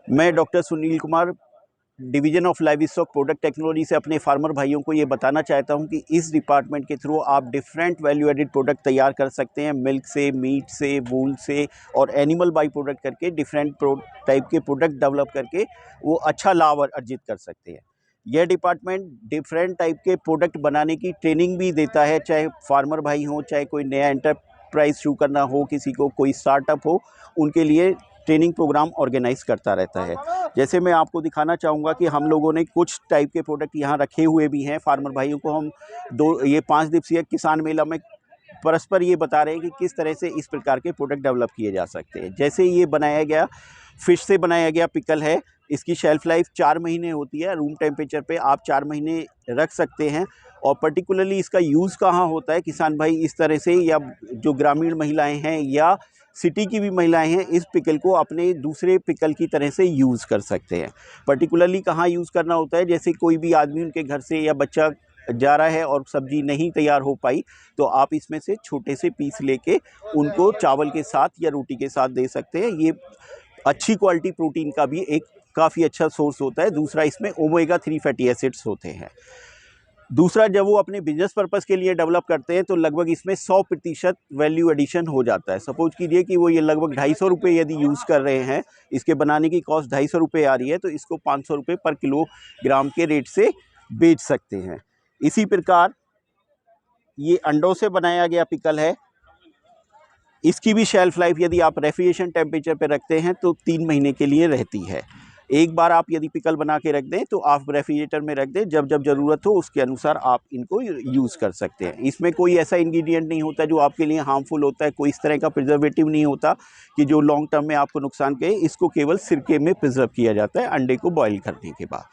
मैं doctor Sunil Kumar division of livestock product technology से अपने फार्मर भाइयों को ये बताना चाहता हूँ कि इस डिपार्टमेंट के थ्रू आप डिफरेंट वैल्यू एडिड प्रोडक्ट तैयार कर सकते हैं। मिल्क से, मीट से, वूल से और एनिमल बाई प्रोडक्ट करके डिफरेंट टाइप के प्रोडक्ट डेवलप करके वो अच्छा लाभ अर्जित कर सकते हैं। यह डिपार्टमेंट डिफरेंट टाइप के प्रोडक्ट बनाने की ट्रेनिंग भी देता है, चाहे फार्मर भाई हो, चाहे कोई नया एंटरप्राइज शुरू करना हो, किसी को कोई स्टार्टअप हो, उनके लिए ट्रेनिंग प्रोग्राम ऑर्गेनाइज करता रहता है। जैसे मैं आपको दिखाना चाहूँगा कि हम लोगों ने कुछ टाइप के प्रोडक्ट यहाँ रखे हुए भी हैं। फार्मर भाइयों को हम ये 5 दिवसीय किसान मेला में परस्पर ये बता रहे हैं कि किस तरह से इस प्रकार के प्रोडक्ट डेवलप किए जा सकते हैं। जैसे ये बनाया गया फ़िश से बनाया गया पिकल है, इसकी शेल्फ़ लाइफ 4 महीने होती है। रूम टेम्परेचर पे आप 4 महीने रख सकते हैं। और पर्टिकुलरली इसका यूज़ कहाँ होता है, किसान भाई इस तरह से, या जो ग्रामीण महिलाएं हैं या सिटी की भी महिलाएं हैं, इस पिकल को अपने दूसरे पिकल की तरह से यूज़ कर सकते हैं। पर्टिकुलरली कहाँ यूज़ करना होता है, जैसे कोई भी आदमी उनके घर से या बच्चा जा रहा है और सब्ज़ी नहीं तैयार हो पाई, तो आप इसमें से छोटे से पीस लेके उनको चावल के साथ या रोटी के साथ दे सकते हैं। ये अच्छी क्वालिटी प्रोटीन का भी एक काफ़ी अच्छा सोर्स होता है। दूसरा, इसमें ओमेगा 3 फैटी एसिड्स होते हैं। दूसरा, जब वो अपने बिजनेस पर्पज़ के लिए डेवलप करते हैं तो लगभग इसमें 100% वैल्यू एडिशन हो जाता है। सपोज कीजिए कि वो ये लगभग 250 रुपये यदि यूज़ कर रहे हैं, इसके बनाने की कॉस्ट 250 रुपये आ रही है, तो इसको 500 रुपये पर किलोग्राम के रेट से बेच सकते हैं। इसी प्रकार ये अंडों से बनाया गया पिकल है, इसकी भी शेल्फ़ लाइफ यदि आप रेफ्रिजरेशन टेम्परेचर पर रखते हैं तो 3 महीने के लिए रहती है। एक बार आप यदि पिकल बना के रख दें तो आप रेफ्रिजरेटर में रख दें, जब जब ज़रूरत हो उसके अनुसार आप इनको यूज़ कर सकते हैं। इसमें कोई ऐसा इंग्रेडिएंट नहीं होता जो आपके लिए हार्मफुल होता है, कोई इस तरह का प्रिजर्वेटिव नहीं होता कि जो लॉन्ग टर्म में आपको नुकसान करे। इसको केवल सिरके में प्रिजर्व किया जाता है अंडे को बॉयल करने के बाद।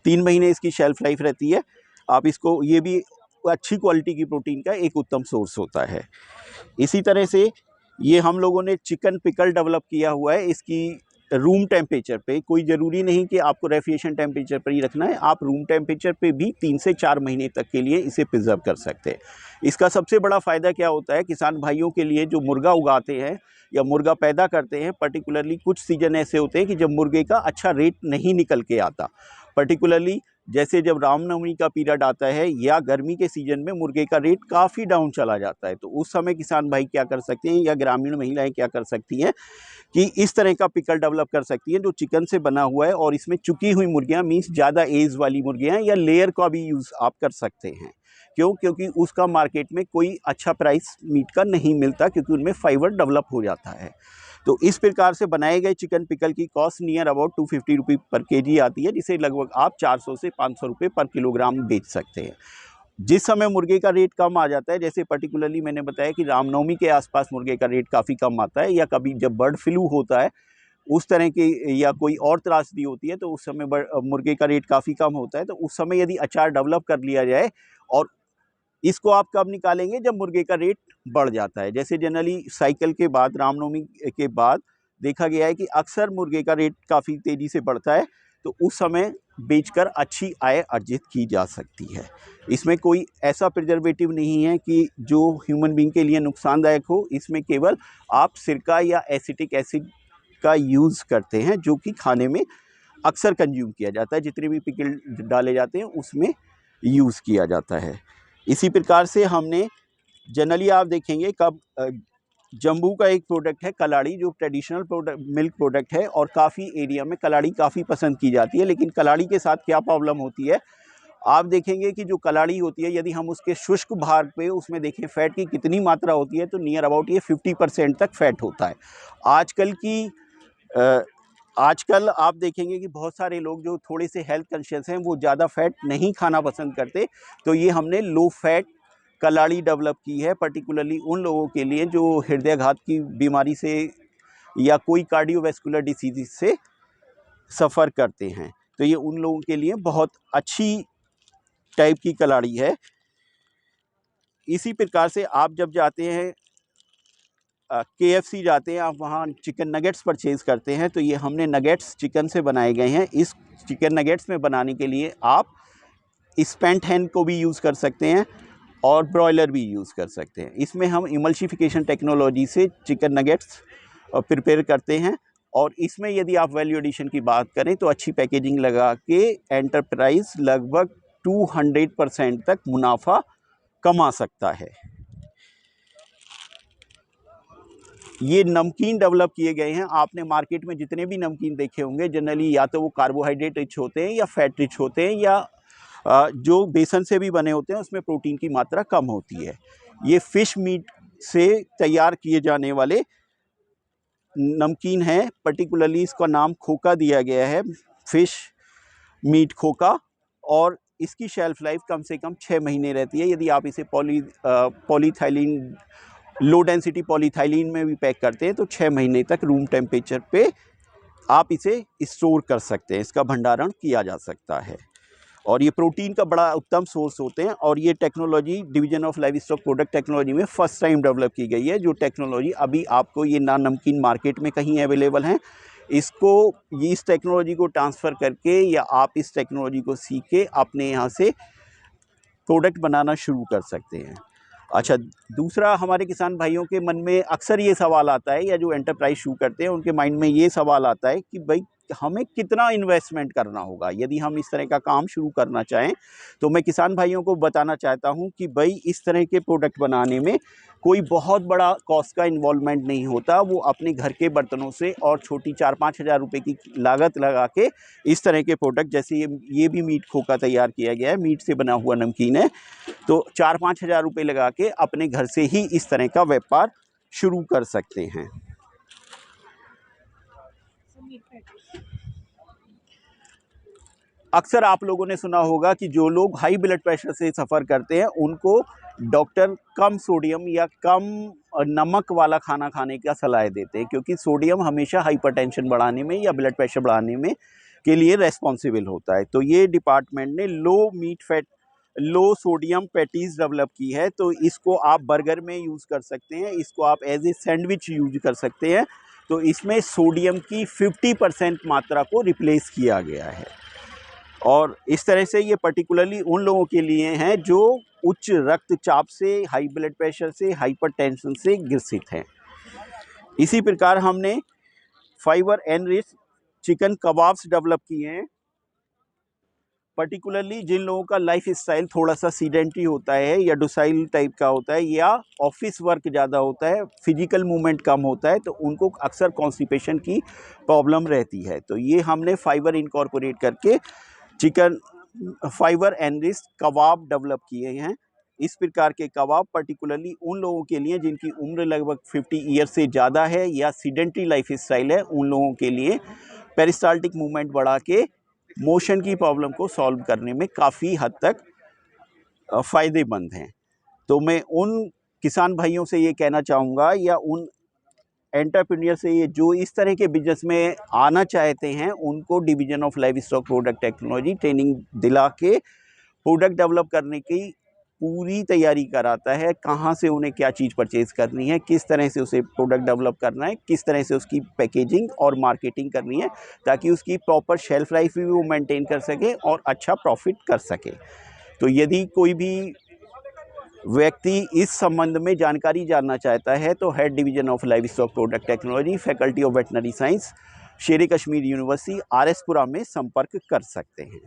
3 महीने इसकी शेल्फ़ लाइफ रहती है। आप इसको, ये भी अच्छी क्वालिटी की प्रोटीन का एक उत्तम सोर्स होता है। इसी तरह से ये हम लोगों ने चिकन पिकल डेवलप किया हुआ है। इसकी रूम टेम्परेचर पे, कोई ज़रूरी नहीं कि आपको रेफ्रिजरेशन टेम्परेचर पर ही रखना है, आप रूम टेम्परेचर पे भी 3 से 4 महीने तक के लिए इसे प्रिजर्व कर सकते हैं। इसका सबसे बड़ा फ़ायदा क्या होता है, किसान भाइयों के लिए जो मुर्गा उगाते हैं या मुर्गा पैदा करते हैं, पर्टिकुलरली कुछ सीजन ऐसे होते हैं कि जब मुर्गे का अच्छा रेट नहीं निकल के आता। पर्टिकुलरली जैसे जब रामनवमी का पीरियड आता है या गर्मी के सीज़न में मुर्गे का रेट काफ़ी डाउन चला जाता है, तो उस समय किसान भाई क्या कर सकते हैं या ग्रामीण महिलाएं क्या कर सकती हैं कि इस तरह का पिकल डेवलप कर सकती हैं जो चिकन से बना हुआ है, और इसमें चुकी हुई मुर्गियां, मीन्स ज़्यादा एज वाली मुर्गियां या लेयर का भी यूज़ आप कर सकते हैं। क्यों? क्योंकि उसका मार्केट में कोई अच्छा प्राइस मीट का नहीं मिलता, क्योंकि उनमें फाइबर डेवलप हो जाता है। तो इस प्रकार से बनाए गए चिकन पिकल की कॉस्ट नियर अबाउट 250 रुपये पर केजी आती है, जिसे लगभग आप 400 से 500 रुपये पर किलोग्राम बेच सकते हैं। जिस समय मुर्गे का रेट कम आ जाता है, जैसे पर्टिकुलरली मैंने बताया कि रामनवमी के आसपास मुर्गे का रेट काफ़ी कम आता है, या कभी जब बर्ड फ्लू होता है उस तरह की या कोई और त्रासदी होती है, तो उस समय मुर्गे का रेट काफ़ी कम होता है। तो उस समय यदि अचार डेवलप कर लिया जाए, और इसको आप कब निकालेंगे, जब मुर्गे का रेट बढ़ जाता है। जैसे जनरली साइकिल के बाद, रामनवमी के बाद देखा गया है कि अक्सर मुर्गे का रेट काफ़ी तेज़ी से बढ़ता है, तो उस समय बेचकर अच्छी आय अर्जित की जा सकती है। इसमें कोई ऐसा प्रिजर्वेटिव नहीं है कि जो ह्यूमन बीइंग के लिए नुकसानदायक हो। इसमें केवल आप सिरका या एसिटिक एसिड का यूज़ करते हैं, जो कि खाने में अक्सर कंज्यूम किया जाता है। जितने भी पिकल डाले जाते हैं उसमें यूज़ किया जाता है। इसी प्रकार से हमने जनरली आप देखेंगे कब जम्बू का एक प्रोडक्ट है कलाड़ी, जो ट्रेडिशनल प्रोडक्ट मिल्क प्रोडक्ट है, और काफ़ी एरिया में कलाड़ी काफ़ी पसंद की जाती है। लेकिन कलाड़ी के साथ क्या प्रॉब्लम होती है, आप देखेंगे कि जो कलाड़ी होती है, यदि हम उसके शुष्क भाग पे उसमें देखें फ़ैट की कितनी मात्रा होती है, तो नियर अबाउट ये 50% तक फ़ैट होता है। आजकल आप देखेंगे कि बहुत सारे लोग जो थोड़े से हेल्थ कॉन्शियस हैं, वो ज़्यादा फैट नहीं खाना पसंद करते। तो ये हमने लो फैट कलाड़ी डेवलप की है, पर्टिकुलरली उन लोगों के लिए जो हृदयाघात की बीमारी से या कोई कार्डियोवैस्कुलर डिसीज़ से सफ़र करते हैं। तो ये उन लोगों के लिए बहुत अच्छी टाइप की कलाड़ी है। इसी प्रकार से आप जब जाते हैं KFC जाते हैं, आप वहाँ चिकन नगेट्स परचेज़ करते हैं, तो ये हमने नगेट्स चिकन से बनाए गए हैं। इस चिकन नगेट्स में बनाने के लिए आप स्पेंट हैन को भी यूज़ कर सकते हैं और ब्रॉयलर भी यूज़ कर सकते हैं। इसमें हम इमल्सिफिकेशन टेक्नोलॉजी से चिकन नगेट्स प्रिपेयर करते हैं और इसमें यदि आप वैल्यू एडिशन की बात करें तो अच्छी पैकेजिंग लगा के एंटरप्राइज लगभग 200% तक मुनाफा कमा सकता है। ये नमकीन डेवलप किए गए हैं। आपने मार्केट में जितने भी नमकीन देखे होंगे जनरली या तो वो कार्बोहाइड्रेट रिच होते हैं या फैट रिच होते हैं या जो बेसन से भी बने होते हैं उसमें प्रोटीन की मात्रा कम होती है। ये फिश मीट से तैयार किए जाने वाले नमकीन है, पर्टिकुलरली इसका नाम खोका दिया गया है, फिश मीट खोका, और इसकी शेल्फ लाइफ कम से कम 6 महीने रहती है। यदि आप इसे पॉलीथाइलिन लो डेंसिटी पॉलीथाइलिन में भी पैक करते हैं तो 6 महीने तक रूम टेम्परेचर पे आप इसे स्टोर कर सकते हैं, इसका भंडारण किया जा सकता है। और ये प्रोटीन का बड़ा उत्तम सोर्स होते हैं। और ये technology division of livestock product technology में फर्स्ट टाइम डेवलप की गई है। जो टेक्नोलॉजी अभी आपको ये ना नमकीन मार्केट में कहीं अवेलेबल हैं, इस टेक्नोलॉजी को ट्रांसफ़र करके या आप इस टेक्नोलॉजी को सीख के अपने यहाँ से प्रोडक्ट बनाना शुरू कर सकते हैं। अच्छा, दूसरा हमारे किसान भाइयों के मन में अक्सर ये सवाल आता है, या जो एंटरप्राइज शुरू करते हैं उनके माइंड में ये सवाल आता है कि भाई हमें कितना इन्वेस्टमेंट करना होगा यदि हम इस तरह का काम शुरू करना चाहें। तो मैं किसान भाइयों को बताना चाहता हूं कि भाई इस तरह के प्रोडक्ट बनाने में कोई बहुत बड़ा कॉस्ट का इन्वॉल्वमेंट नहीं होता। वो अपने घर के बर्तनों से और छोटी 4-5 हज़ार रुपये की लागत लगा के इस तरह के प्रोडक्ट, जैसे ये भी मीट खोका तैयार किया गया है, मीट से बना हुआ नमकीन है, तो 4-5 हज़ार रुपये लगा के अपने घर से ही इस तरह का व्यापार शुरू कर सकते हैं। अक्सर आप लोगों ने सुना होगा कि जो लोग हाई ब्लड प्रेशर से सफ़र करते हैं उनको डॉक्टर कम सोडियम या कम नमक वाला खाना खाने का सलाह देते हैं, क्योंकि सोडियम हमेशा हाइपरटेंशन बढ़ाने में या ब्लड प्रेशर बढ़ाने में के लिए रेस्पॉन्सिबल होता है। तो ये डिपार्टमेंट ने लो सोडियम पैटीज़ डेवलप की है। तो इसको आप बर्गर में यूज़ कर सकते हैं, इसको आप एज ए सैंडविच यूज कर सकते हैं। तो इसमें सोडियम की 50% मात्रा को रिप्लेस किया गया है। और इस तरह से ये पर्टिकुलरली उन लोगों के लिए हैं जो उच्च रक्तचाप से, हाई ब्लड प्रेशर से, हाइपरटेंशन से ग्रसित हैं। इसी प्रकार हमने fibre enrich chicken kebabs develop किए हैं, पर्टिकुलरली जिन लोगों का लाइफ स्टाइल थोड़ा सा सीडेंट्री होता है या डोसाइल टाइप का होता है या ऑफिस वर्क ज़्यादा होता है, फिजिकल मूवमेंट कम होता है, तो उनको अक्सर कॉन्स्टिपेशन की प्रॉब्लम रहती है। तो ये हमने फाइबर इनकॉर्पोरेट करके चिकन फाइबर एनरिच कबाब डेवलप किए हैं। इस प्रकार के कबाब पर्टिकुलरली उन लोगों के लिए जिनकी उम्र लगभग 50 ईयर से ज़्यादा है या सीडेंट्री लाइफ स्टाइल है, उन लोगों के लिए पेरिस्टाल्टिक मूवमेंट बढ़ा के मोशन की प्रॉब्लम को सॉल्व करने में काफ़ी हद तक फ़ायदेमंद हैं। तो मैं उन किसान भाइयों से ये कहना चाहूँगा या उन एंटरप्रेन्योर से ये जो इस तरह के बिजनेस में आना चाहते हैं, उनको division of livestock product technology training दिला के प्रोडक्ट डेवलप करने की पूरी तैयारी कराता है। कहाँ से उन्हें क्या चीज़ परचेज़ करनी है, किस तरह से उसे प्रोडक्ट डेवलप करना है, किस तरह से उसकी पैकेजिंग और मार्केटिंग करनी है, ताकि उसकी प्रॉपर शेल्फ लाइफ भी वो मेंटेन कर सके और अच्छा प्रॉफिट कर सके। तो यदि कोई भी व्यक्ति इस संबंध में जानकारी जानना चाहता है तो head division of livestock product technology, faculty of veterinary science, Sher e Kashmir university, RS पुरा में संपर्क कर सकते हैं।